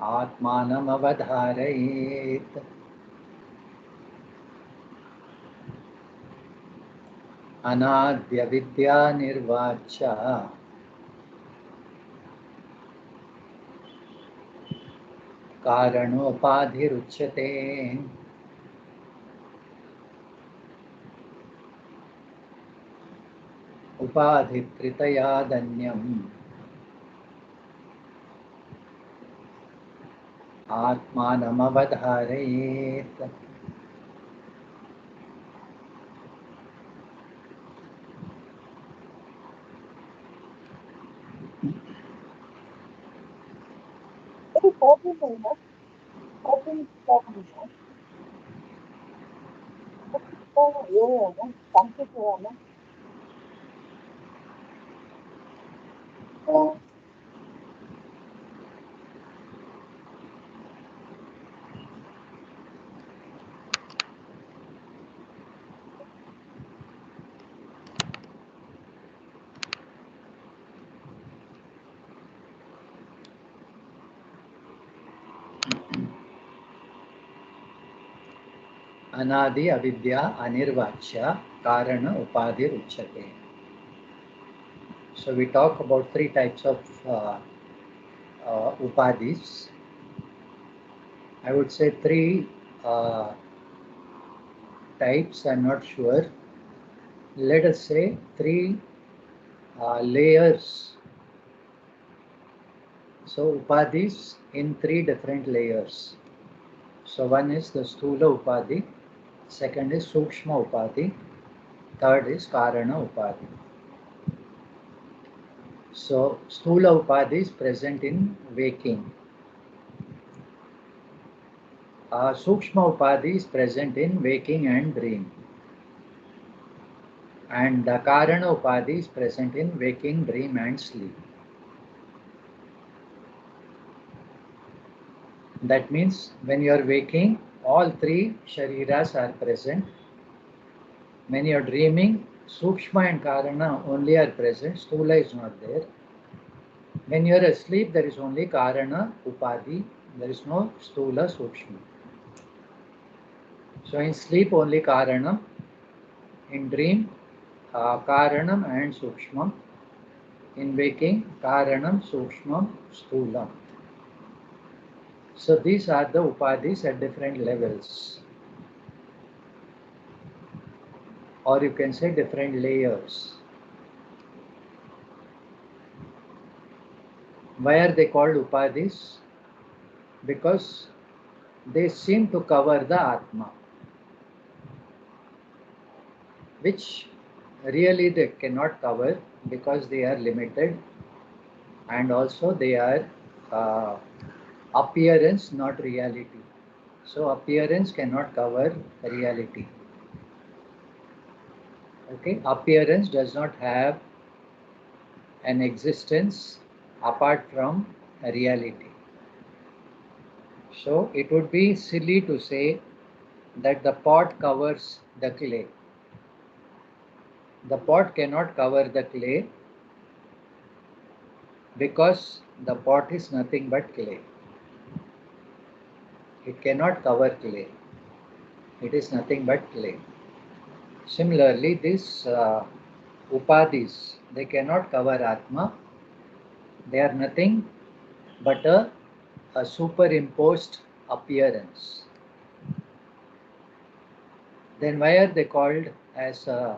आत्मानम् अवधारयेत् अनाद्य विद्या निर्वाच्य कारणोपाधिरुच्यते। उपाधिकृतयादन्यम् आत्मानमवधारयेत्। Very important, important topic. अनादि अविद्या अनिर्वाच्य कारण उपाधिरुच्यते. So we talk about three types of upadhis. I would say three types, I'm not sure. Let us say three layers. So upadhis in three different layers. So one is the Sthula Upadhi, second is Sukshma Upadhi, third is Karana Upadhi. So Sthula Upadhi is present in waking. Sukshma Upadhi is present in waking and dream. And the Karana Upadhi is present in waking, dream and sleep. That means when you are waking, all three shariras are present. When you are dreaming, Sukshma and Karana only are present, Sthula is not there. When you are asleep, there is only Karana Upadhi, there is no Sthula Sukshma. So in sleep only Karanam, in dream Karanam and Sukshmam, in waking Karanam, Sukshmam, Sthulam. So these are the Upadhis at different levels, or you can say different layers. Why are they called Upadhis? Because they seem to cover the Atma, which really they cannot cover because they are limited, and also they are appearance, not reality. So appearance cannot cover reality. Okay, appearance does not have an existence apart from reality. So it would be silly to say that the pot covers the clay. The pot cannot cover the clay because the pot is nothing but clay. It cannot cover clay. It is nothing but clay. Similarly, these upadhis, they cannot cover Atma. They are nothing but a superimposed appearance. Then why are they called as a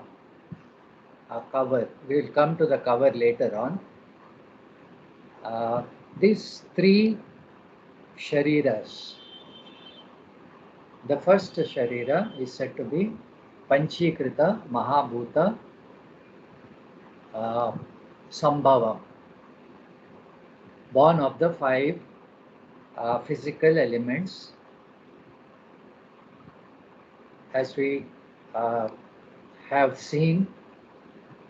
cover? We will come to the cover later on. These three shariras. The first sharira is said to be Panchikrita Mahabhuta Sambhava, born of the five physical elements. As we have seen,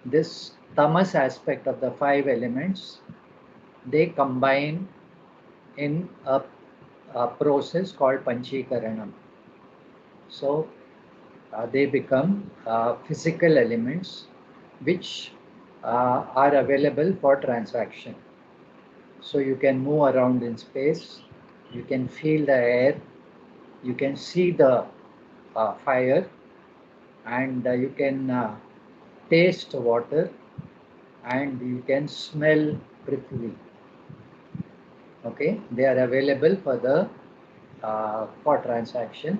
this tamas aspect of the five elements, they combine in a process called Panchikaranam. So they become physical elements which are available for transaction. So you can move around in space, You can feel the air, you can see the fire, and you can taste water, and you can smell Prithvi. Okay, they are available for the for transaction.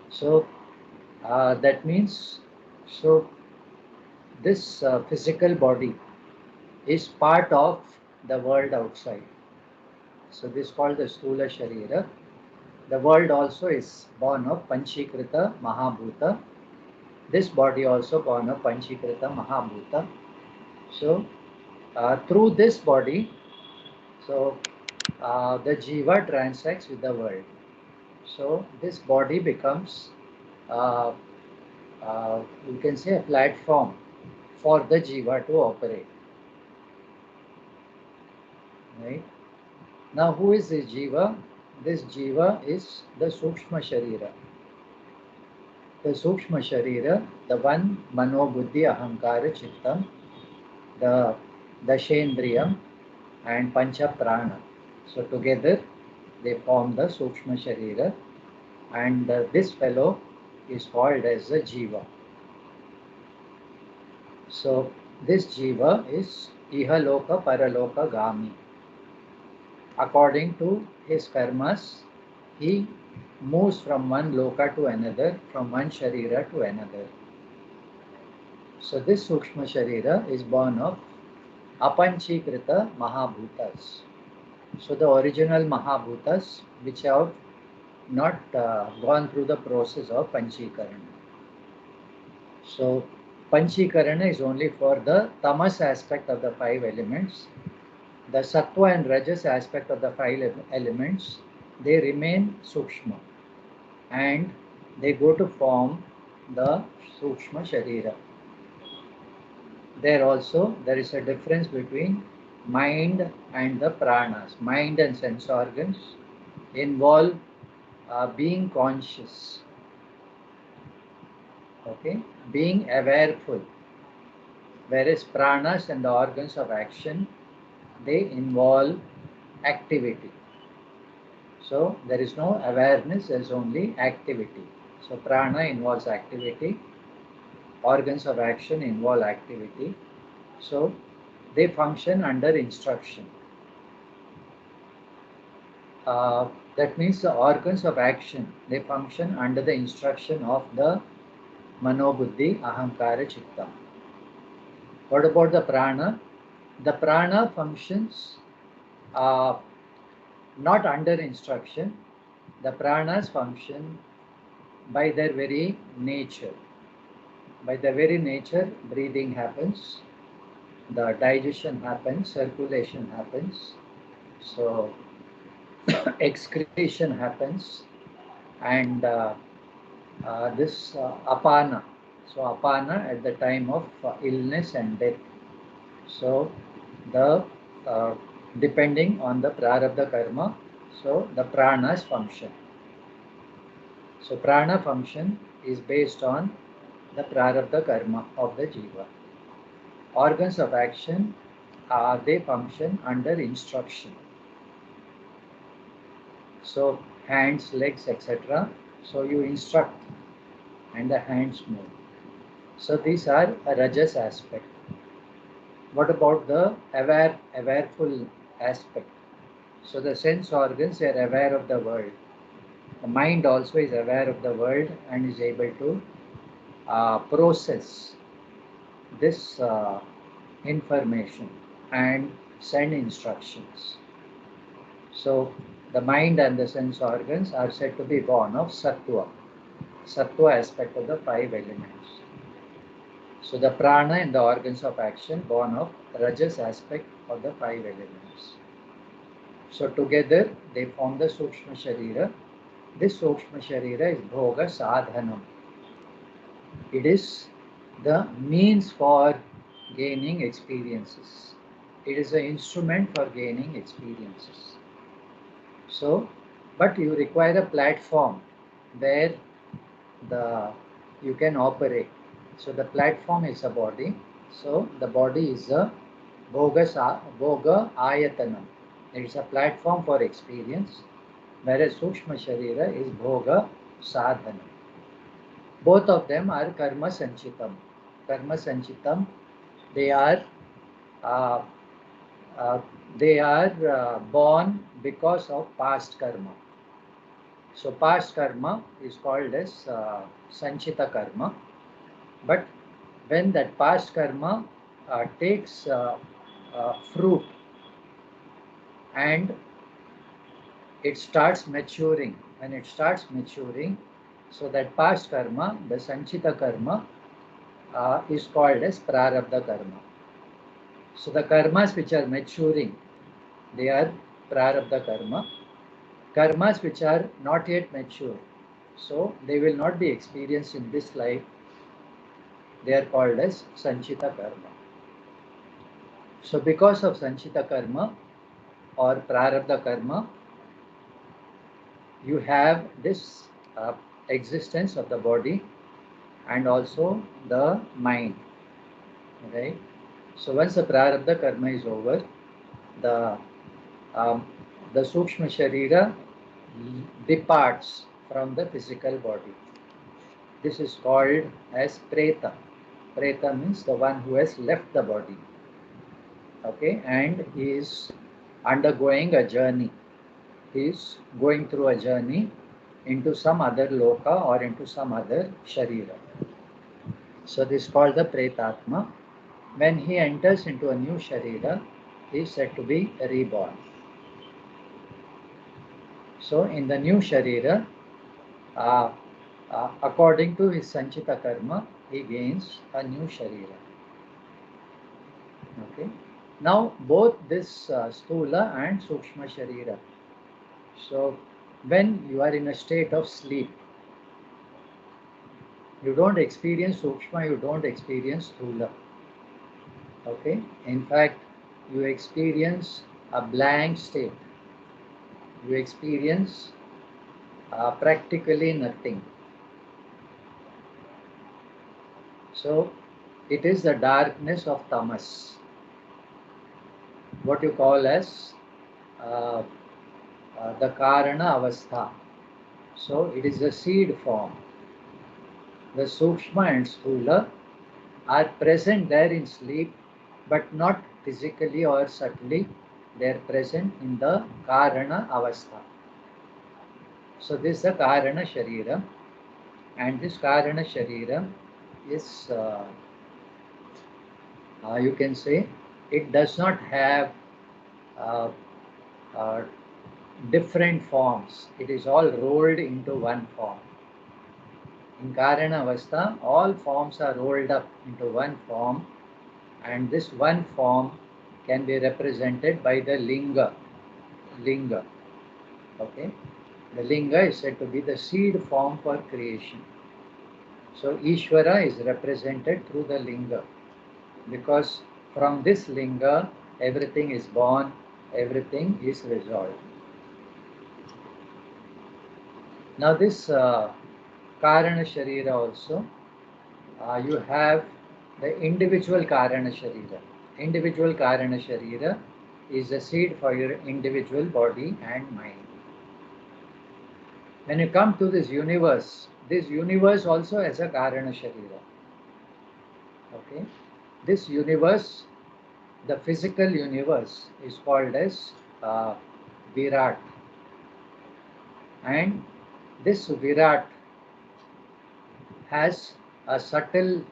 So that means, so this physical body is part of the world outside. So this is called the Stula Sharira. The world also is born of Panchikrita Mahabhuta. This body also born of Panchikrita Mahabhuta. So through this body, so the jiva transacts with the world. So this body becomes, uh, you can say, a platform for the jiva to operate. Right? Now, who is this jiva? This jiva is the Sukshma Sharira. The Sukshma Sharira, the one Mano Buddhi Ahankara Chittam, the Dashendriyam and Pancha Prana. So together they form the Sukshma Sharira, and this fellow is called as the Jiva. So this Jiva is Ihaloka Paraloka Gami. According to his karmas, he moves from one loka to another, from one Sharira to another. So this Sukshma Sharira is born of Apanchikrita Mahabhutas. So the original Mahabhutas which have not gone through the process of Panchikarana. So Panchikarana is only for the tamas aspect of the five elements. The Sattva and Rajas aspect of the five elements, they remain Sukshma, and they go to form the Sukshma Sharira. There also there is a difference between mind and the pranas. Mind and sense organs involve being conscious, okay, being awareful, whereas pranas and the organs of action, they involve activity. So there is no awareness, there is only activity. So prana involves activity, organs of action involve activity. So they function under instruction. That means the organs of action, they function under the instruction of the Manobuddhi Ahankara Chitta. What about the prana? The prana functions uh, not under instruction. The pranas function by their very nature. By their very nature, breathing happens, the digestion happens, circulation happens. So excretion happens, and this apana. So apana at the time of illness and death. So the depending on the prarabdha karma, so the pranas function. So prana function is based on the prarabdha karma of the jiva. Organs of action, they function under instruction. So hands, legs, etc. So you instruct and the hands move. So these are a rajas aspect. What about the awareful aspect? So the sense organs are aware of the world. The mind also is aware of the world and is able to process this information and send instructions. So the mind and the sense organs are said to be born of sattva, sattva aspect of the five elements. So the prana and the organs of action born of rajas aspect of the five elements. So together they form the Sukshma Sharira. This Sukshma Sharira is Bhoga Sadhanam. It is the means for gaining experiences. It is an instrument for gaining experiences. So, but you require a platform where the you can operate. So the platform is a body. So the body is a Bhoga Ayatanam. It is a platform for experience. whereas Sukshma Sharira is Bhoga Sadhana. Both of them are Karma Sanchitam. Karma Sanchitam, they are uh, uh, born because of past karma. So past karma is called as Sanchita karma. But when that past karma takes fruit and it starts maturing, when it starts maturing, so that past karma, the Sanchita karma, is called as Prarabdha karma. So the karmas which are maturing, they are Prarabdha karma. Karmas which are not yet mature, so they will not be experienced in this life, they are called as Sanchita karma. So because of Sanchita karma or Prarabdha karma, you have this existence of the body and also the mind, right? So once the Prarabdha karma is over, the um, the Sukshma Sharira departs from the physical body. This is called as Preta. Preta means the one who has left the body, okay, and he is undergoing a journey. He is going through a journey into some other loka or into some other Sharira. So this is called the Pretatma. When he enters into a new Sharira, he is said to be reborn. So in the new Sharira, uh, according to his Sanchita karma, he gains a new Sharira. Okay. Now both this Stula and Sukshma Sharira. So when you are in a state of sleep, you don't experience Sukshma, you don't experience Stula. Okay. In fact, you experience a blank state. You experience practically nothing. So it is the darkness of tamas, what you call as uh, the karana avastha. So it is the seed form. The sukshma and sthula are present there in sleep, but not physically or subtly. They are present in the karana avastha. So this is the karana sharira, and this karana sharira is you can say it does not have uh, uh, different forms. It is all rolled into one form. In Karana Avastha, all forms are rolled up into one form, and this one form can be represented by the linga. Linga. Okay? The linga is said to be the seed form for creation. So Ishvara is represented through the linga, because from this linga everything is born, everything is resolved. Now this Karana Sharira also, you have the individual Karana Sharira. Individual Karana Sharira is a seed for your individual body and mind. When you come to this universe also has a Karana Sharira. Okay? This universe, the physical universe, is called as Virat. And this Virat has a subtle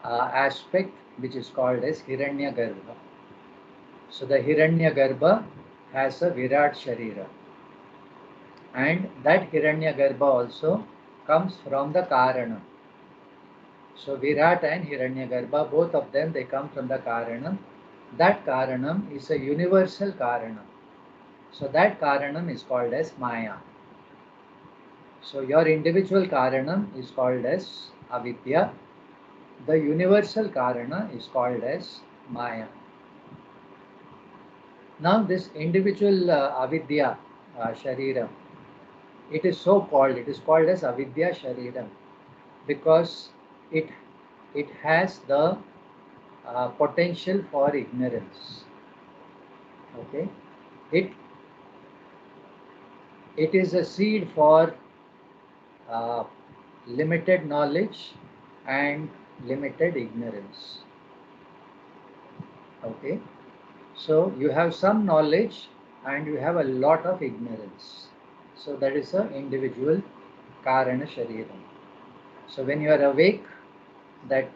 aspect which is called as Hiranyagarbha. So the Hiranyagarbha has a Virat Sharira, and that Hiranyagarbha also comes from the Karana. So Virat and Hiranyagarbha, both of them, they come from the Karanam. That Karanam is a universal Karanam. So that Karanam is called as Maya. So your individual Karanam is called as Avidya. The universal Karana is called as Maya. Now this individual Avidya Sharira, it is called as Avidya Shariram, because it has the potential for ignorance. Okay, it It is a seed for limited knowledge and limited ignorance. Okay, so you have some knowledge and you have a lot of ignorance. So that is an individual Karana Shariram. So when you are awake, that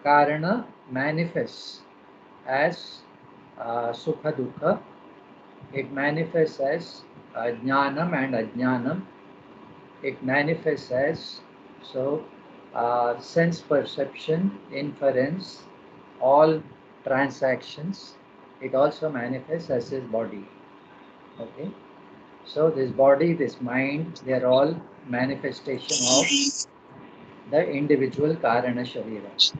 Karana manifests as Sukha Dukha. It manifests as Jnanam and Ajnanam. It manifests as sense perception, inference, all transactions. It also manifests as his body. Okay, so this body, this mind, they are all manifestation of the individual Karana Sharira.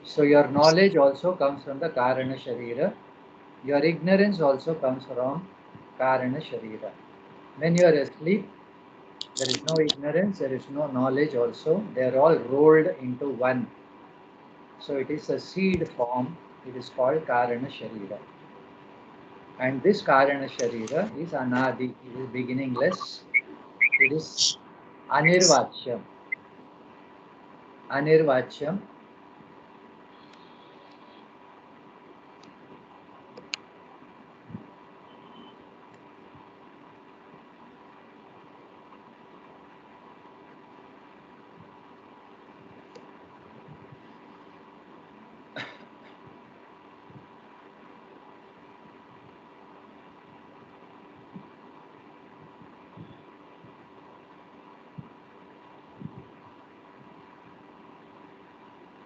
So your knowledge also comes from the Karana Sharira. Your ignorance also comes from Karana Sharira. When you are asleep, there is no ignorance, there is no knowledge also. They are all rolled into one. So it is a seed form. It is called Karana Sharira. And this Karana Sharira is Anadi. It is beginningless. It is Anirvachyam. Anirvachyam.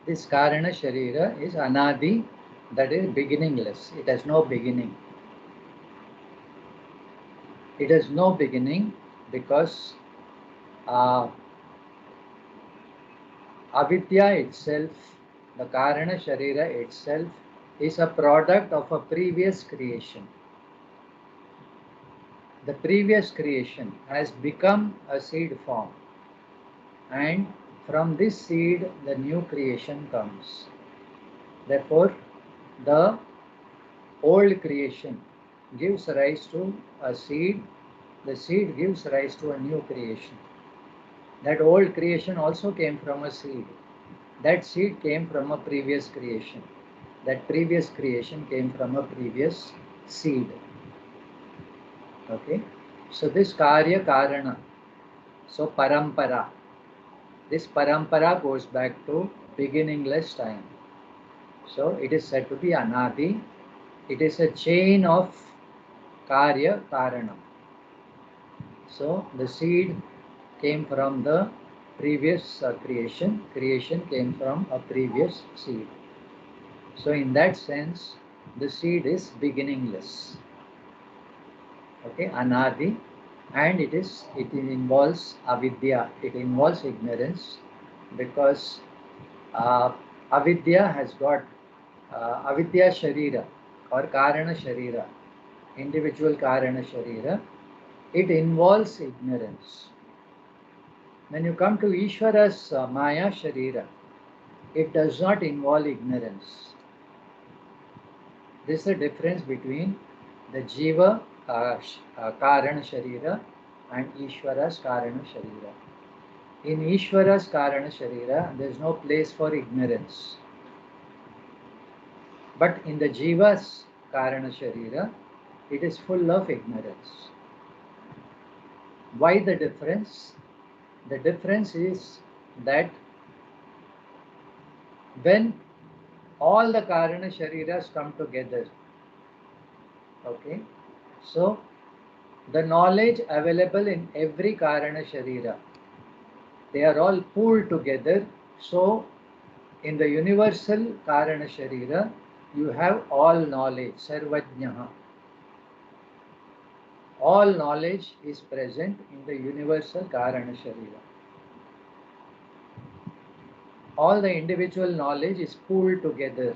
This Karana Sharira is Anadi, that is beginningless. It has no beginning. It has no beginning because uh, Avidya itself, the Karana Sharira itself, is a product of a previous creation. The previous creation has become a seed form, and from this seed the new creation comes. Therefore, the old creation gives rise to a seed, the seed gives rise to a new creation. That old creation also came from a seed. That seed came from a previous creation. That previous creation came from a previous seed. Okay? So this Karya Karana, so Parampara, this Parampara goes back to beginningless time. So it is said to be Anadi. It is a chain of Karya Karana. So the seed came from the previous creation. Creation came from a previous seed. So in that sense, the seed is beginningless. Okay, Anadi, and it involves avidya. It involves ignorance because avidya has got avidya sharira or karana sharira, individual karana sharira. It involves ignorance. When you come to Ishvara's Maya Sharira, it does not involve ignorance. This is the difference between the Jiva Karana Sharira and Ishvara's Karana Sharira. In Ishvara's Karana Sharira, there is no place for ignorance. But in the Jiva's Karana Sharira, it is full of ignorance. Why the difference? The difference is that when all the Karana Shariras come together, okay, so the knowledge available in every Karana Sharira, they are all pooled together. So in the universal Karana Sharira, you have all knowledge, Sarvajnaha. All knowledge is present in the universal Karana Sharira. All the individual knowledge is pooled together.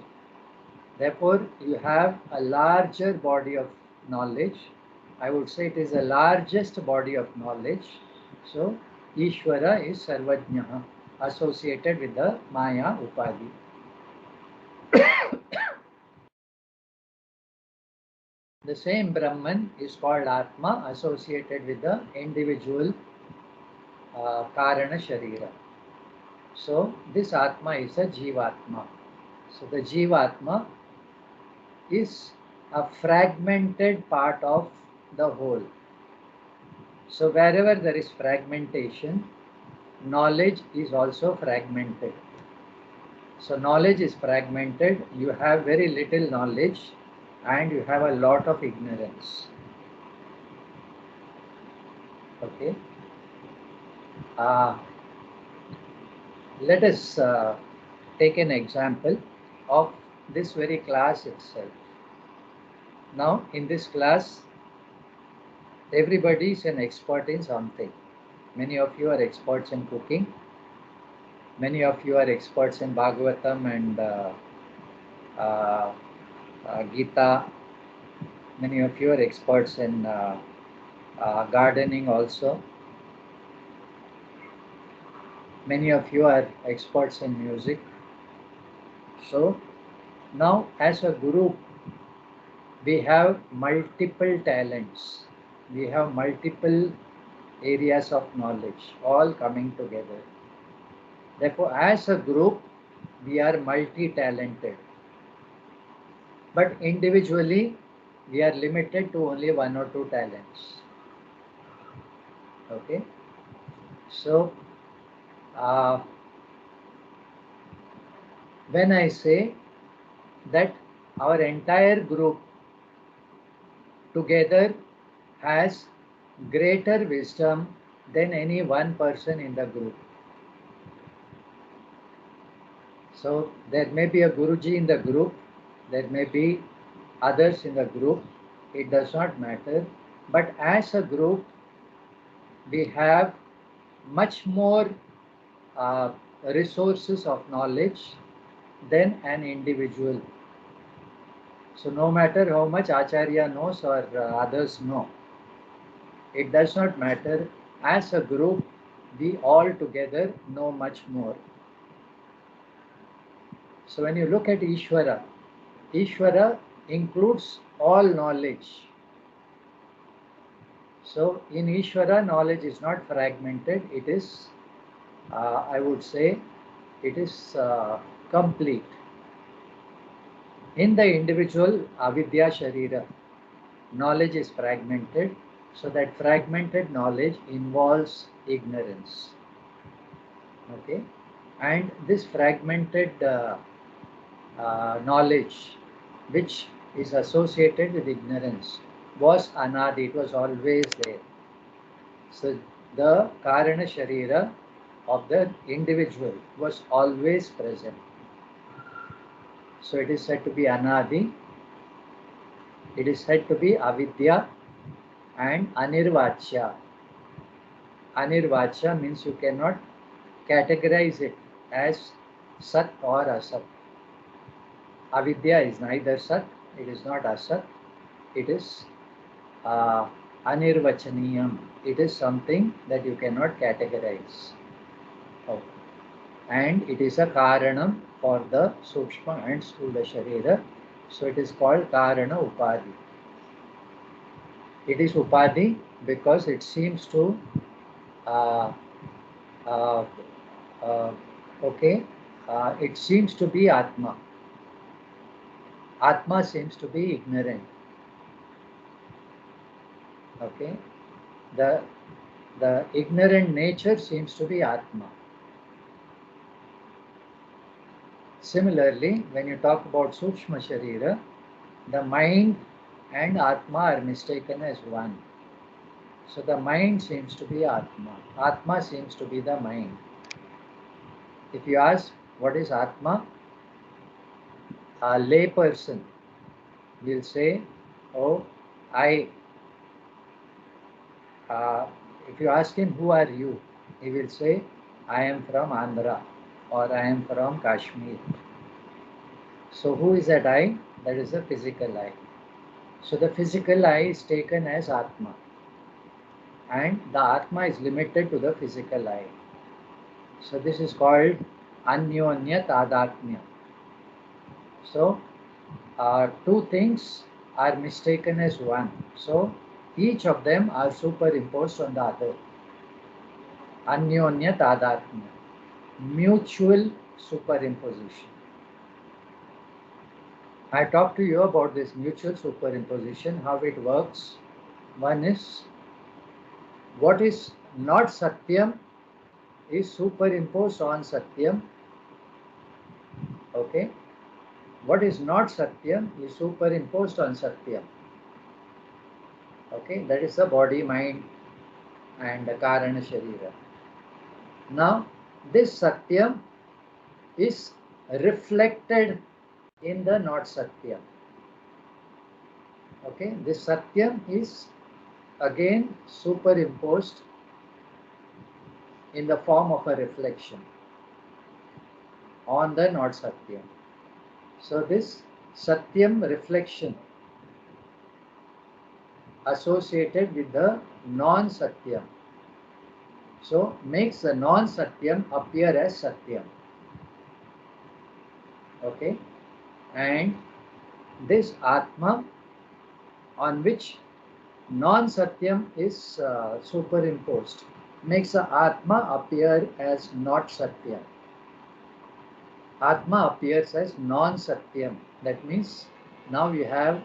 Therefore, you have a larger body of knowledge. I would say it is the largest body of knowledge. So, Ishvara is Sarvajnaha, associated with the Maya Upadhi. The same Brahman is called Atma, associated with the individual Karana Sharira. So this Atma is a Jivatma. So the Jivatma is a fragmented part of the whole. So wherever there is fragmentation, knowledge is also fragmented. So knowledge is fragmented, you have very little knowledge and you have a lot of ignorance. Okay. Let us take an example of this very class itself. Now in this class, everybody is an expert in something. Many of you are experts in cooking. Many of you are experts in Bhagavatam and Gita. Many of you are experts in gardening also. Many of you are experts in music. So now as a group, we have multiple talents. We have multiple areas of knowledge all coming together. Therefore, as a group, we are multi-talented. But individually, we are limited to only one or two talents. Okay. So, when I say that our entire group together has greater wisdom than any one person in the group. So there may be a Guruji in the group, there may be others in the group, it does not matter. But as a group, we have much more resources of knowledge than an individual. So no matter how much Acharya knows or others know, it does not matter. As a group, we all together know much more. So when you look at Ishvara, Ishvara includes all knowledge. So in Ishvara, knowledge is not fragmented. It is, I would say, it is complete. In the individual Avidya Sharira, knowledge is fragmented. So that fragmented knowledge involves ignorance. Okay, and this fragmented knowledge, which is associated with ignorance, was anadi, it was always there. So the Karana Sharira of the individual was always present. So it is said to be anadi, it is said to be avidya and anirvachya. Anirvachya means you cannot categorize it as sat or asat. Avidya is neither sat, it is not asat, it is anirvachaniyam. It is something that you cannot categorize. Okay. And it is a karanam for the sukshma and sthula sharira. So it is called karana upadhi. It is upadhi because it seems to uh, uh, it seems to be atma. Atma seems to be ignorant. Okay, the ignorant nature seems to be atma. Similarly, when you talk about sukshma sharira, the mind and atma are mistaken as one. So the mind seems to be atma. Atma seems to be the mind. If you ask what is atma, a lay person will say, "Oh, I." If you ask him, "Who are you?" he will say, "I am from Andhra," or "I am from Kashmir." So who is that I? That is the physical I. So the physical I is taken as Atma, and the Atma is limited to the physical I. So this is called Anyonya Tadatmya. So two things are mistaken as one. So each of them are superimposed on the other. Anyonya tadatmya, mutual superimposition. I talked to you about this mutual superimposition, how it works. One is, what is not Satyam is superimposed on Satyam. Okay. What is not Satyam is superimposed on Satyam. Okay. That is the body, mind, and the Karana Sharira. Now, this Satyam is reflected in the not Satyam. Okay. This Satyam is again superimposed in the form of a reflection on the not Satyam. So this Satyam reflection associated with the non-Satyam, so makes the non-Satyam appear as Satyam. Okay, and this Atma on which non-Satyam is superimposed makes the Atma appear as not Satyam. Atma appears as non-Satyam. That means now you have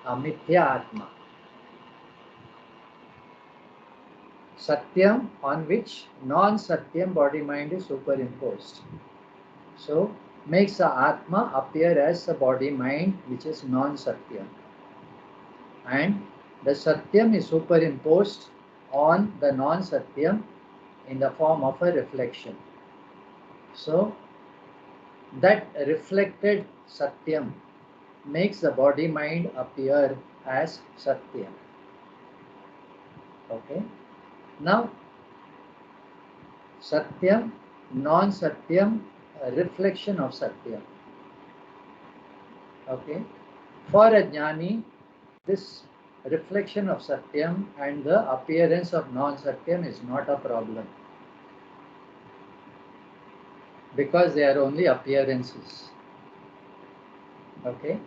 a Mithya Atma. Satyam on which non-Satyam body-mind is superimposed. So makes the Atma appear as a body-mind which is non-Satyam. And the Satyam is superimposed on the non-Satyam in the form of a reflection. So that reflected Satyam makes the body-mind appear as Satyam. Okay. Now, Satyam, non-Satyam, reflection of Satyam. Okay. For a Jnani, this reflection of Satyam and the appearance of non-Satyam is not a problem, because they are only appearances. Okay.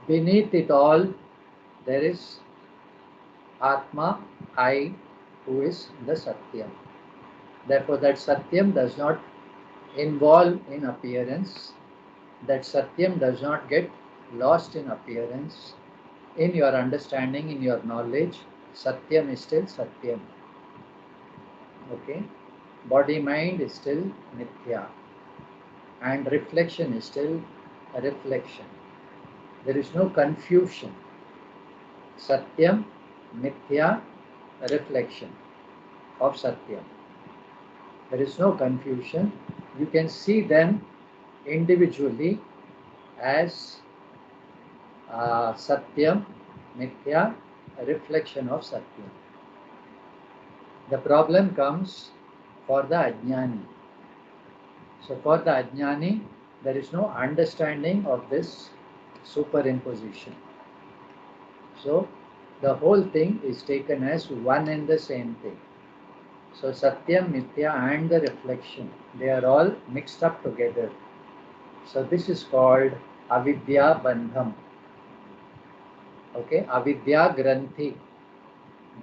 Beneath it all, there is Atma, I, who is the Satyam. Therefore, that Satyam does not involve in appearance. That Satyam does not get lost in appearance. In your understanding, in your knowledge, Satyam is still Satyam. Okay? Body-mind is still Mithya. And reflection is still a reflection. There is no confusion. Satyam, Mithya, reflection of Satyam. There is no confusion. You can see them individually as Satyam, Mithya, a reflection of Satyam. The problem comes for the Ajnani. So for the Ajnani, there is no understanding of this superimposition. So the whole thing is taken as one and the same thing. So Satyam, Mithya and the reflection, they are all mixed up together. So this is called Avidya Bandham. Okay, Avidya Granthi,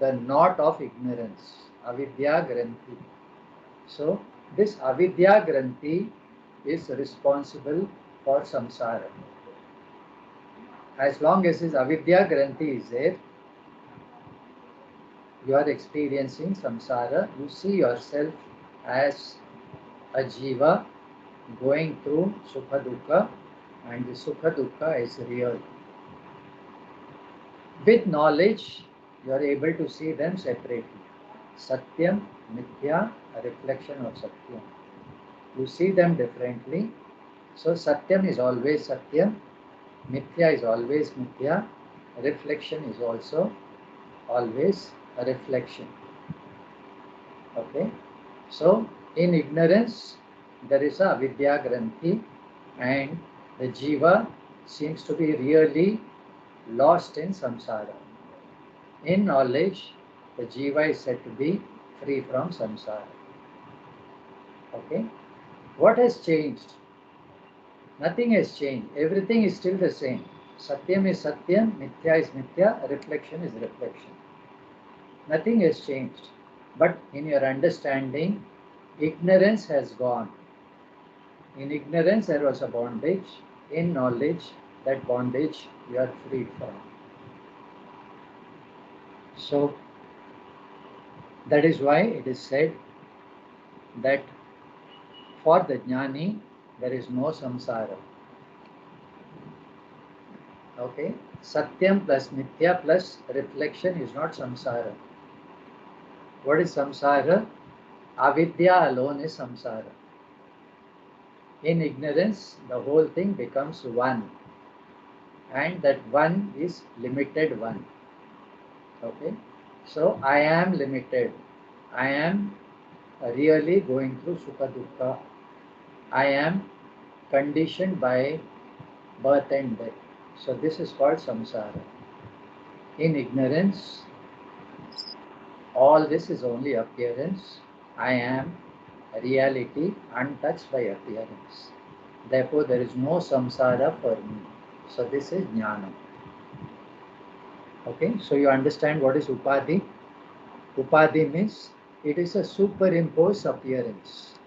the knot of ignorance. Avidya Granthi. So this Avidya Granthi is responsible for samsara. As long as this Avidya Granthi is there, you are experiencing samsara. You see yourself as a jiva going through Sukha Dukkha, and the Sukha Dukkha is real. With knowledge, you are able to see them separately. Satyam, Mithya, a reflection of Satyam. You see them differently. So Satyam is always Satyam, Mithya is always Mithya, reflection is also always a reflection. Okay. So in ignorance, there is a Avidya Granthi, and the Jiva seems to be really lost in samsara. In knowledge, the Jiva is said to be free from samsara. Okay. What has changed? Nothing has changed. Everything is still the same. Satyam is Satyam, Mithya is Mithya, reflection is reflection. Nothing has changed. But in your understanding, ignorance has gone. In ignorance, there was a bondage. In knowledge, that bondage you are freed from. So, that is why it is said that for the jnani, there is no samsara. Okay? Satyam plus Mithya plus reflection is not samsara. What is samsara? Avidya alone is samsara. In ignorance, the whole thing becomes one. And that one is limited one. Okay? So, I am limited. I am really going through Sukha Dukkha. I am conditioned by birth and death. So, this is called samsara. In ignorance, all this is only appearance. I am reality untouched by appearance. Therefore, there is no samsara for me. So, this is jnana. Okay, so you understand what is upadhi? Upadhi means it is a superimposed appearance.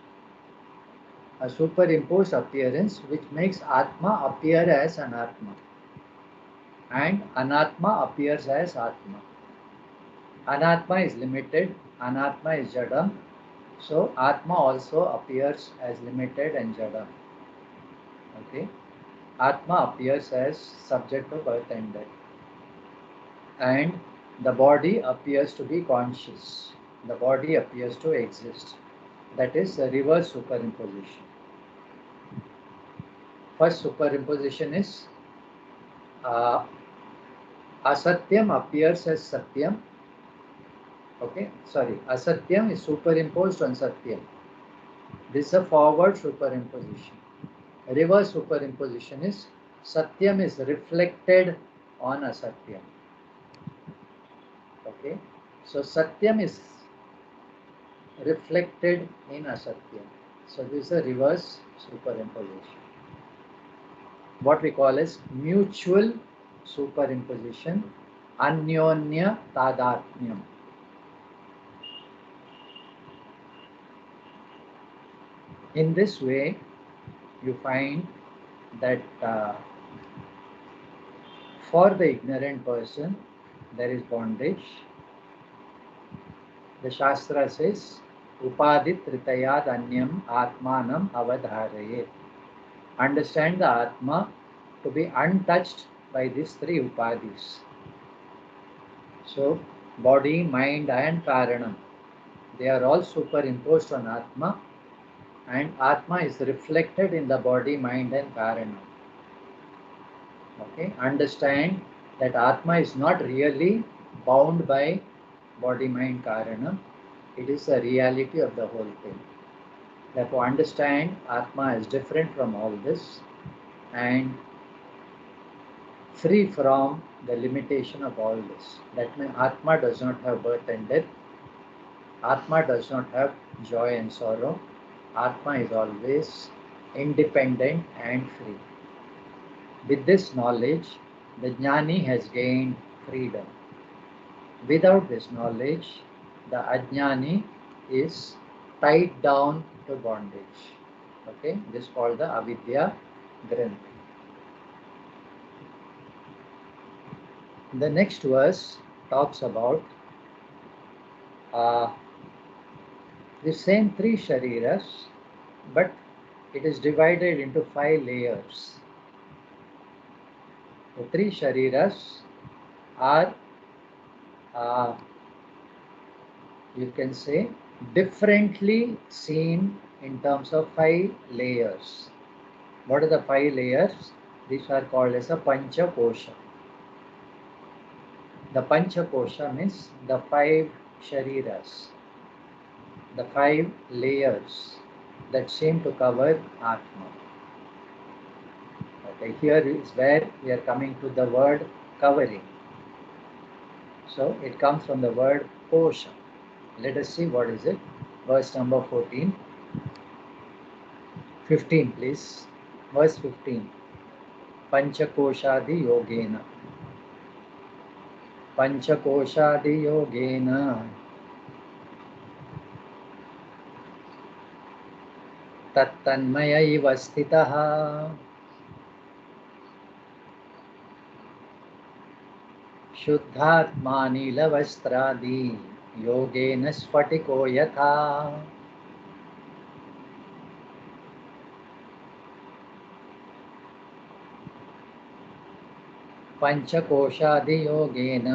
A superimposed appearance which makes Atma appear as an Atma. And Anatma appears as Atma. Anatma is limited, Anatma is Jadam. So Atma also appears as limited and Jadam. Okay. Atma appears as subject of birth and death. And the body appears to be conscious. The body appears to exist. That is the reverse superimposition. First superimposition is Asatyam appears as Satyam. Okay, sorry, Asatyam is superimposed on Satyam. This is a forward superimposition. Reverse superimposition is Satyam is reflected on Asatyam. Okay, so Satyam is reflected in Asatyam. So this is a reverse superimposition. What we call as mutual superimposition, Anyonya Tadatmyam. In this way, you find that for the ignorant person, there is bondage. The Shastra says, Upadit Tritayad Anyam Atmanam Avadharayet. Understand the Atma to be untouched by these three Upadis. So, body, mind, and Karanam, they are all superimposed on Atma, and Atma is reflected in the body, mind, and Karanam. Okay, understand that Atma is not really bound by body, mind, Karanam. It is the reality of the whole thing. Therefore, understand Atma is different from all this and free from the limitation of all this. That means Atma does not have birth and death. Atma does not have joy and sorrow. Atma is always independent and free. With this knowledge, the jnani has gained freedom. Without this knowledge, the ajnani is tied down to bondage. Okay, this is called the avidya granthi. The next verse talks about the same three shariras, but it is divided into 5 layers. The 3 shariras are, you can say, differently seen in terms of 5 layers. What are the 5 layers? These are called as a Pancha Kosha. The Pancha Kosha means the 5 shariras, the 5 layers that seem to cover Atma. Okay, here is where we are coming to the word covering. So it comes from the word kosha. Let us see what is it. Verse number 14. 15, please. verse 15. Panchakoshadi yogena. Panchakoshadi yogena. Tattanmaya iva sthitaha. शुद्धात्मानीलवस्त्रादि योगेन स्फटिको यथा पंचकोशादि योगेन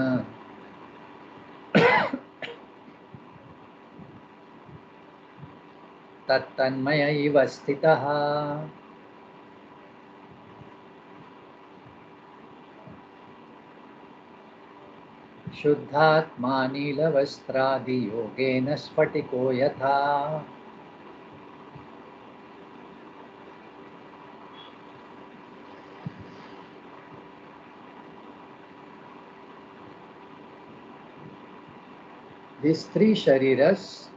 तत्तन्मय इव स्थितः शुद्धात्मानीलवस्त्रादि योगेन स्फटिको यथा. These three shariras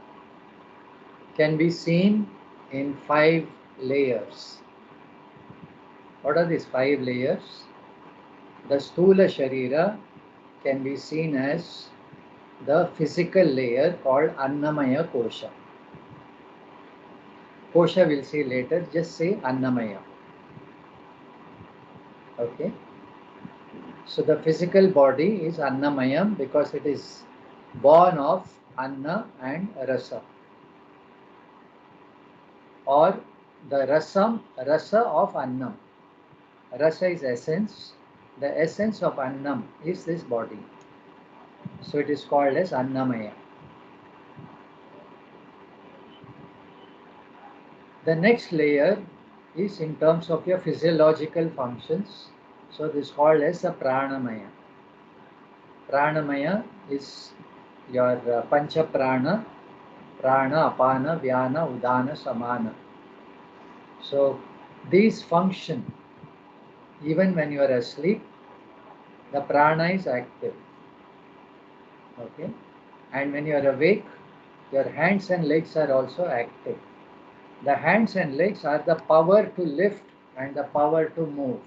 can be seen in 5 layers. What are these 5 layers? The Sthula Sharira can be seen as the physical layer called Annamaya Kosha. Kosha we'll see later, just say Annamaya. Okay. So the physical body is Annamayam because it is born of Anna and Rasa. Or the Rasa of Annam. Rasa is essence. The essence of Annam is this body. So it is called as Annamaya. The next layer is in terms of your physiological functions. So this is called as a Pranamaya. Pranamaya is your Pancha Prana, Prana, Apana, Vyana, Udana, Samana. So these function even when you are asleep. The prana is active. Okay, and when you are awake, your hands and legs are also active. The hands and legs are the power to lift and the power to move.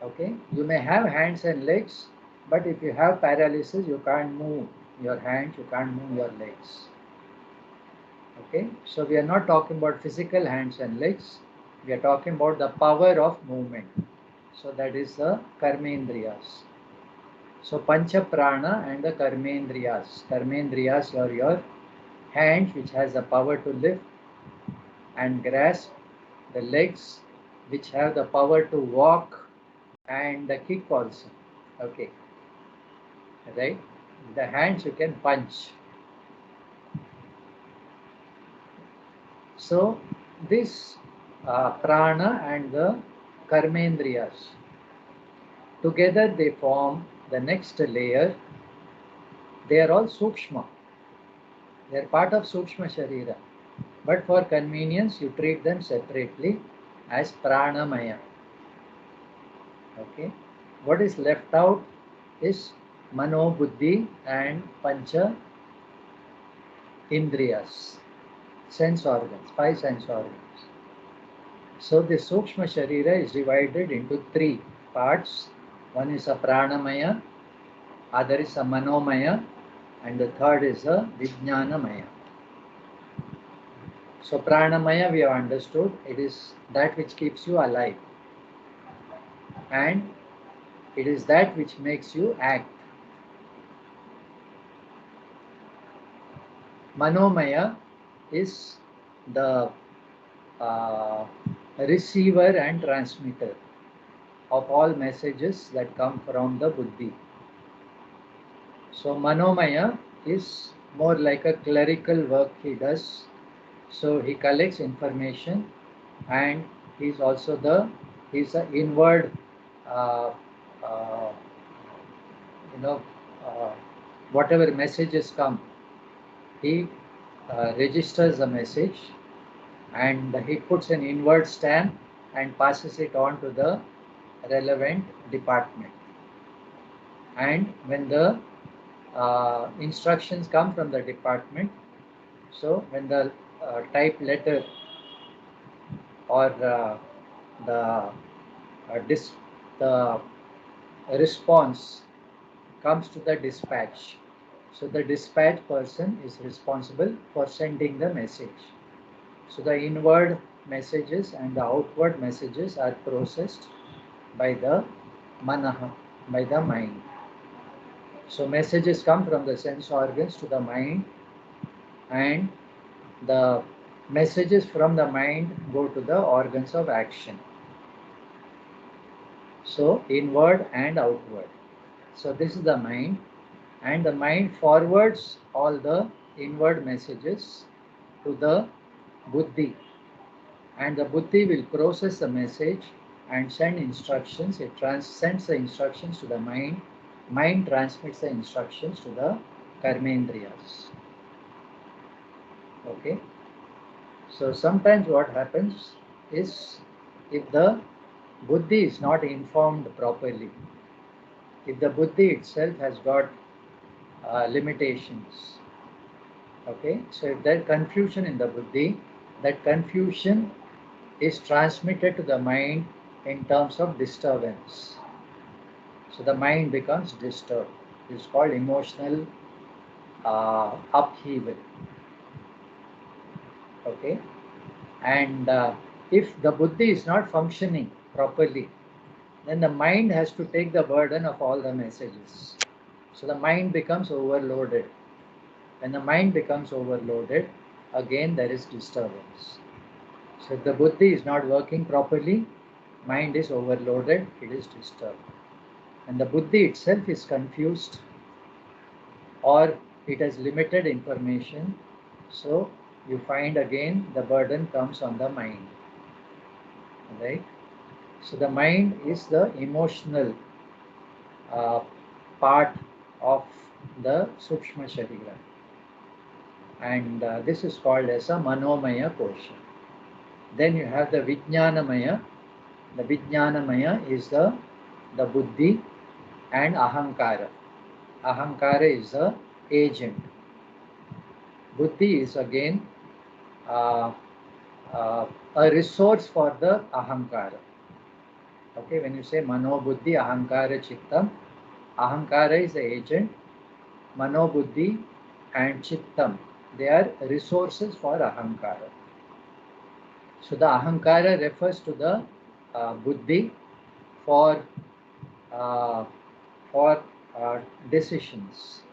Okay, you may have hands and legs, but if you have paralysis, you can't move your hands, you can't move your legs. Okay, so we are not talking about physical hands and legs, we are talking about the power of movement. So that is the Karmendriyas. So Pancha Prana and the Karmendriyas. Karmendriyas are your hands which has the power to lift and grasp, the legs which have the power to walk and the kick also. Okay, right? The hands you can punch. So this prana and the karmendriyas together they form the next layer. They are all sukshma. They are part of sukshma sharira. But for convenience you treat them separately as pranamaya. Okay. What is left out is mano, buddhi and pancha indriyas, sense organs, 5 sense organs. So the Sukshma Sharira is divided into 3 parts. One is a Pranamaya, other is a Manomaya, and the third is a Vijnanamaya. So Pranamaya we have understood, it is that which keeps you alive. And it is that which makes you act. Manomaya is the receiver and transmitter of all messages that come from the buddhi. So Manomaya is more like a clerical work he does. So he collects information and he's also he's an inward uh, uh, you know uh, whatever messages come, he registers the message and he puts an inward stamp and passes it on to the relevant department. And when the instructions come from the department, so when the type letter or the the response comes to the dispatch. So the dispatch person is responsible for sending the message. So the inward messages and the outward messages are processed by the manaha, by the mind. So messages come from the sense organs to the mind, and the messages from the mind go to the organs of action. So inward and outward. So this is the mind, and the mind forwards all the inward messages to the buddhi, and the buddhi will process the message and send instructions. It sends the instructions to the mind. Mind transmits the instructions to the karmendriyas. Okay. So sometimes what happens is, if the buddhi is not informed properly, if the buddhi itself has got limitations, okay, so if there is confusion in the buddhi, that confusion is transmitted to the mind in terms of disturbance. So the mind becomes disturbed. It's called emotional upheaval. Okay, and if the buddhi is not functioning properly, then the mind has to take the burden of all the messages. So the mind becomes overloaded. When the mind becomes overloaded, again there is disturbance. So if the buddhi is not working properly, mind is overloaded, it is disturbed. And the buddhi itself is confused, or it has limited information. So you find again the burden comes on the mind. Right? So the mind is the emotional uh, part of the Sukshma Sharira, and this is called as a Manomaya Kosha. Then you have the Vijnanamaya. The Vijnanamaya is the Buddhi and Ahankara. Ahankara is the agent. Buddhi is again uh, a resource for the Ahankara. Okay, when you say Mano Buddhi Ahankara Chittam, Ahankara is the agent, Mano Buddhi and Chittam, they are resources for Ahankara. So the Ahankara refers to the Buddhi for uh, for decisions.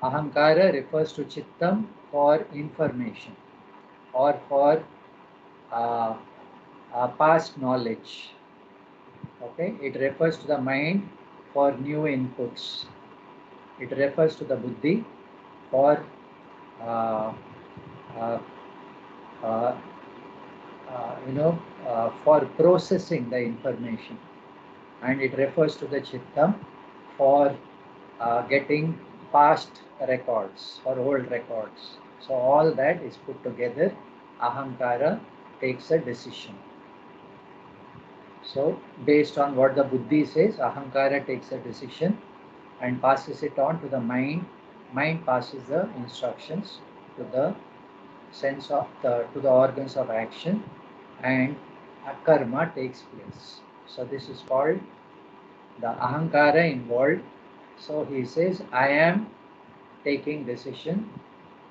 Ahankara refers to Chittam for information or for uh, past knowledge. Okay, it refers to the mind for new inputs. It refers to the buddhi for uh, uh, uh, for processing the information, and it refers to the chittam for getting past records or old records. So all that is put together. Ahankara takes a decision. So based on what the buddhi says, Ahankara takes a decision and passes it on to the mind. Mind passes the instructions to the sense of to the organs of action, and a karma takes place. So this is called the Ahankara involved. So he says, I am taking decision,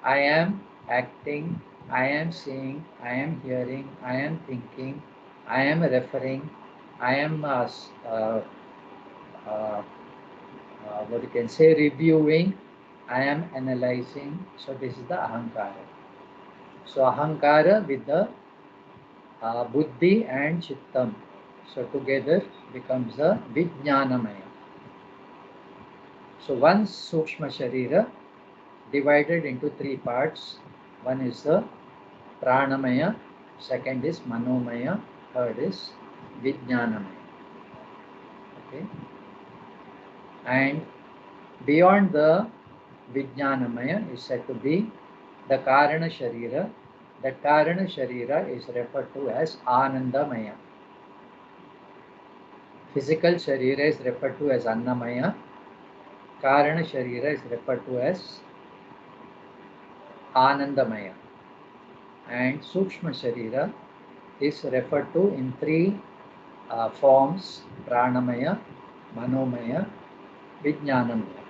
I am acting, I am seeing, I am hearing, I am thinking, I am referring, I am uh, what you can say, reviewing, I am analyzing. So this is the Ahankara. So Ahankara with the Buddhi and Chittam. So together becomes the Vijnanamaya. So one Sukshma Sharira divided into three parts. One is the Pranamaya, second is Manomaya, third is Vijnanamaya. Okay. And beyond the Vijnanamaya is said to be the Karana Sharira. The Karana Sharira is referred to as Anandamaya. Physical Sharira is referred to as Annamaya. Karana Sharira is referred to as Anandamaya. And Sukshma Sharira is referred to in three forms: Pranamaya, Manomaya, Vijnanamaya.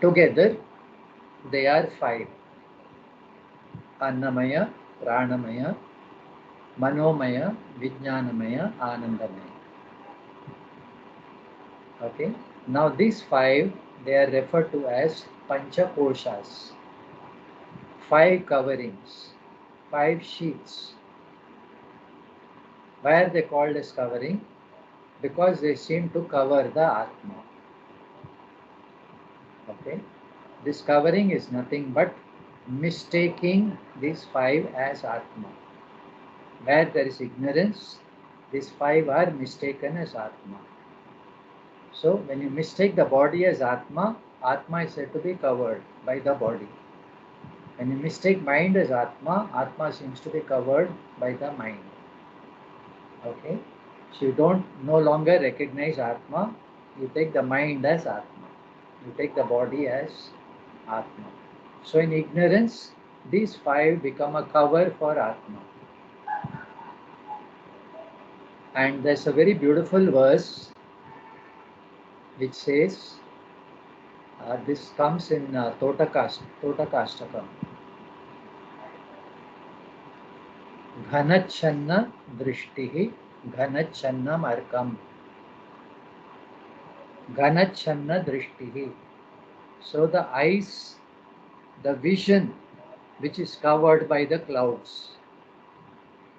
Together, they are five: Annamaya, Pranamaya, Manomaya, Vijnanamaya, Anandamaya. Okay. Now these five, they are referred to as Panchakoshas. Five coverings, five sheets. Why are they called as covering? Because they seem to cover the Atma. Okay. This covering is nothing but mistaking these five as Atma. Where there is ignorance, these five are mistaken as Atma. So when you mistake the body as Atma, Atma is said to be covered by the body. When you mistake mind as Atma, Atma seems to be covered by the mind. Okay? So you don't no longer recognize Atma, you take the mind as Atma. You take the body as Atma. So in ignorance, these five become a cover for Atma. And there's a very beautiful verse which says, this comes in Totakashtakam. Ghanachanna drishtihi ghanachannam arkam. Ghanachanna drishtihi. So the eyes, the vision which is covered by the clouds.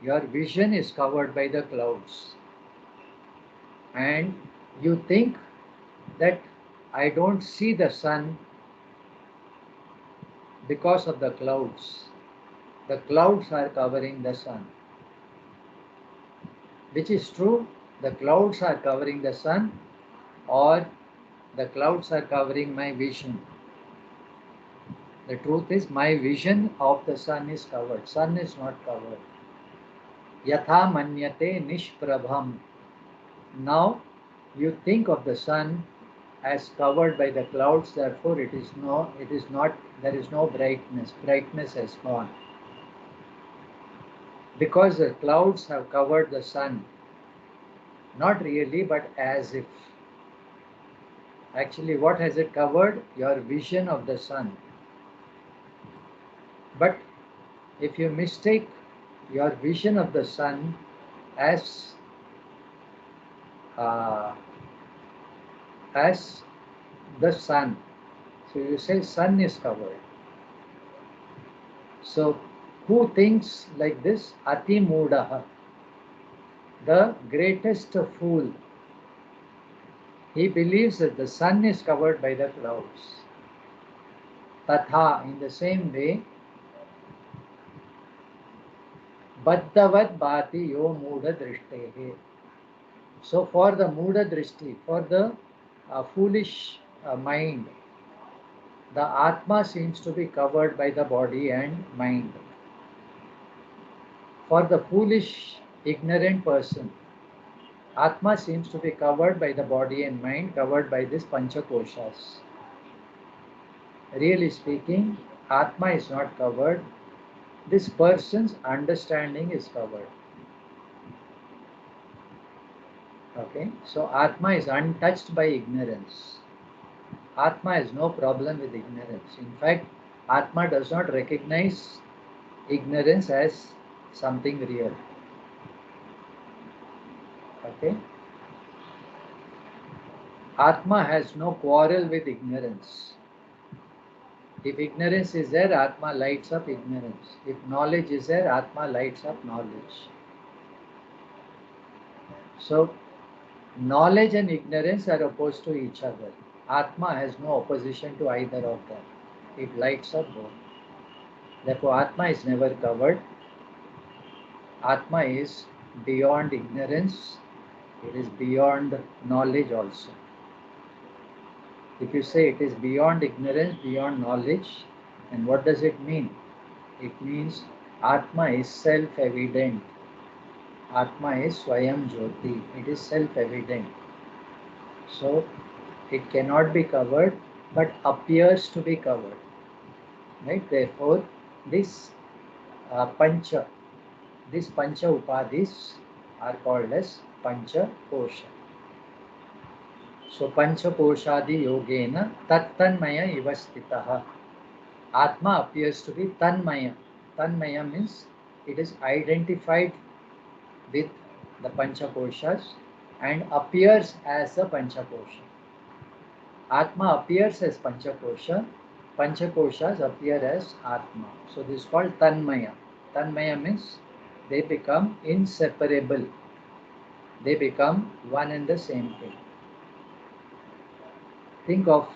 Your vision is covered by the clouds. And you think that I don't see the sun because of the clouds. The clouds are covering the sun. Which is true? The clouds are covering the sun, or the clouds are covering my vision. The truth is, my vision of the sun is covered. Sun is not covered. Yatha manyate nishprabham. Now you think of the sun as covered by the clouds, therefore there is no brightness. Brightness has gone. Because the clouds have covered the sun. Not really, but as if. Actually, what has it covered? Your vision of the sun. But if you mistake your vision of the sun as the sun, so you say sun is covered. So who thinks like this? Ati Mudaha, the greatest fool. He believes that the sun is covered by the clouds. Tatha, in the same way, Baddhavad Bhati Yo Muda Drishtehe. So for the Muda Drishti, for the foolish mind, the Atma seems to be covered by the body and mind. For the foolish, ignorant person, Atma seems to be covered by the body and mind, covered by these Panchakoshas. Really speaking, Atma is not covered. This person's understanding is covered. Okay, so Atma is untouched by ignorance. Atma has no problem with ignorance. In fact, Atma does not recognize ignorance as something real. Okay? Atma has no quarrel with ignorance. If ignorance is there, Atma lights up ignorance. If knowledge is there, Atma lights up knowledge. So, knowledge and ignorance are opposed to each other. Atma has no opposition to either of them. It lights up both. Therefore, Atma is never covered. Atma is beyond ignorance. It is beyond knowledge also. If you say it is beyond ignorance, beyond knowledge, and what does it mean? It means Atma is self-evident. Atma is Swayam Jyoti. It is self-evident. So, it cannot be covered, but appears to be covered. Right? Therefore, this Pancha. These Pancha Upadhis are called as Pancha Kosha. So Pancha Koshadi Yogena Tattanmaya Ivastitaha. Atma appears to be Tanmaya. Tanmaya means it is identified with the Panchakoshas and appears as a Panchakosha. Atma appears as Panchakosha, Panchakoshas appear as Atma. So this is called Tanmaya. Tanmaya means they become inseparable. They become one and the same thing. Think of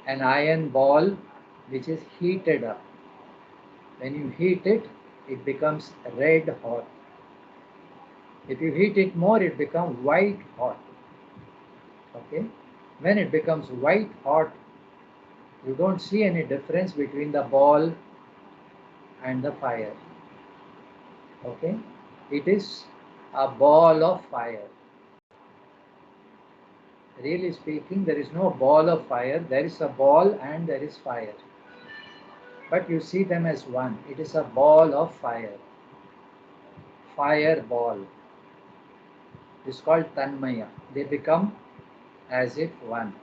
an iron ball which is heated up. When you heat it, it becomes red hot. If you heat it more, it becomes white hot. Okay? When it becomes white hot, you don't see any difference between the ball and the fire. Okay? It is a ball of fire. Really speaking, there is no ball of fire. There is a ball and there is fire. But you see them as one. It is a ball of fire. Fireball. It's called Tanmaya. They become as if one.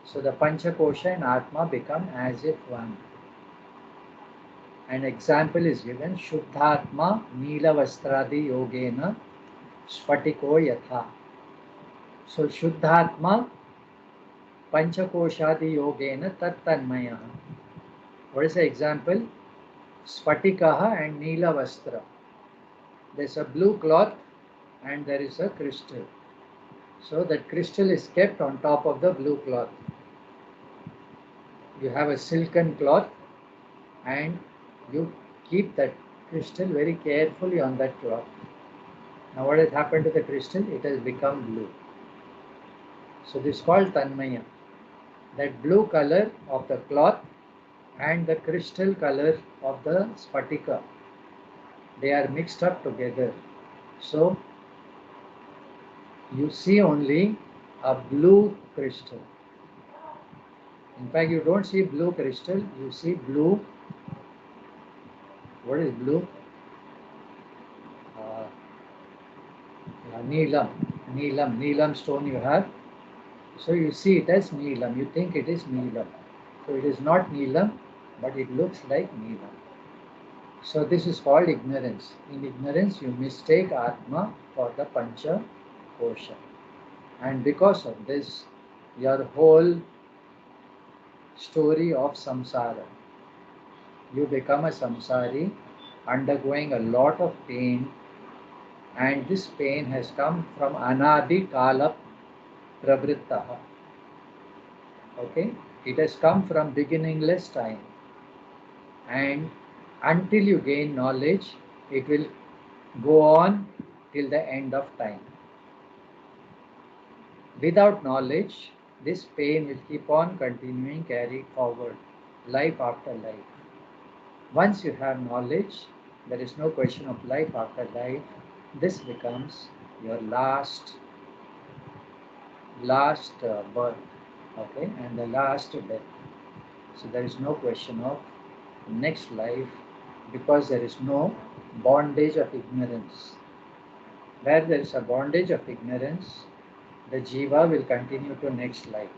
So the Panchakosha and Atma become as if one. An example is given, Shuddhatma Neelavastradi Yogena Spatiko Yatha. So Shuddhatma Panchakoshadi Yogena Tattanmaya. What is the example? Spatikaha and Neelavastra. There is a blue cloth and there is a crystal. So that crystal is kept on top of the blue cloth. You have a silken cloth and you keep that crystal very carefully on that cloth. Now what has happened to the crystal? It has become blue. So this is called Tanmaya. That blue color of the cloth and the crystal color of the Spatika, they are mixed up together. So you see only a blue crystal. In fact, you don't see blue crystal, you see blue. What is blue? Neelam. Neelam stone you have. So you see it as Neelam. You think it is Neelam. So it is not Neelam, but it looks like Neelam. So this is called ignorance. In ignorance, you mistake Atma for the Pancha Kosha. And because of this, your whole story of samsara, you become a samsari, undergoing a lot of pain, and this pain has come from anadi kala pravrittaha. Okay, it has come from beginningless time, and until you gain knowledge, it will go on till the end of time. Without knowledge, this pain will keep on continuing, carried forward, life after life. Once you have knowledge, there is no question of life after life. This becomes your last birth, okay, and the last death. So there is no question of next life because there is no bondage of ignorance. Where there is a bondage of ignorance, the jiva will continue to next life.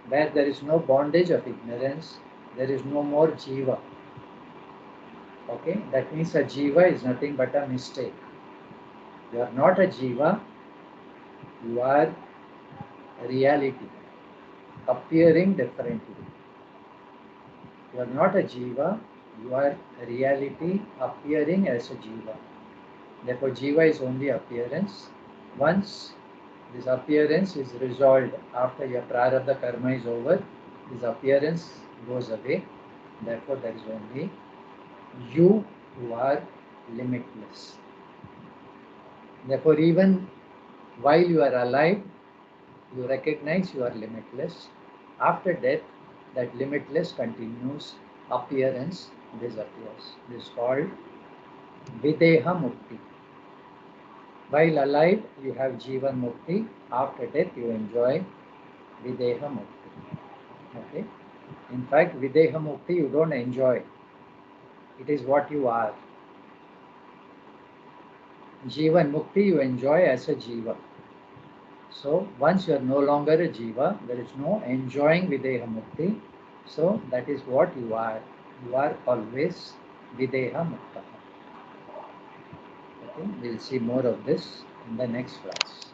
Where there is no bondage of ignorance, there is no more jiva. Okay, that means a jiva is nothing but a mistake. You are not a jiva, you are reality, appearing differently. You are not a jiva, you are reality appearing as a jiva. Therefore, jiva is only appearance. Once this appearance is resolved after your prarabdha karma is over, this appearance goes away. Therefore, there is only you who are limitless. Therefore, even while you are alive, you recognize you are limitless. After death, that limitless continues, appearance disappears. This is called Videha Mukti. While alive, you have Jivan Mukti. After death, you enjoy Videha Mukti. Okay? In fact, Videha Mukti you don't enjoy. It is what you are. Jivan Mukti you enjoy as a Jiva. So once you are no longer a Jiva, there is no enjoying Videha Mukti. So that is what you are. You are always Videha Mukta. Okay, we'll see more of this in the next class.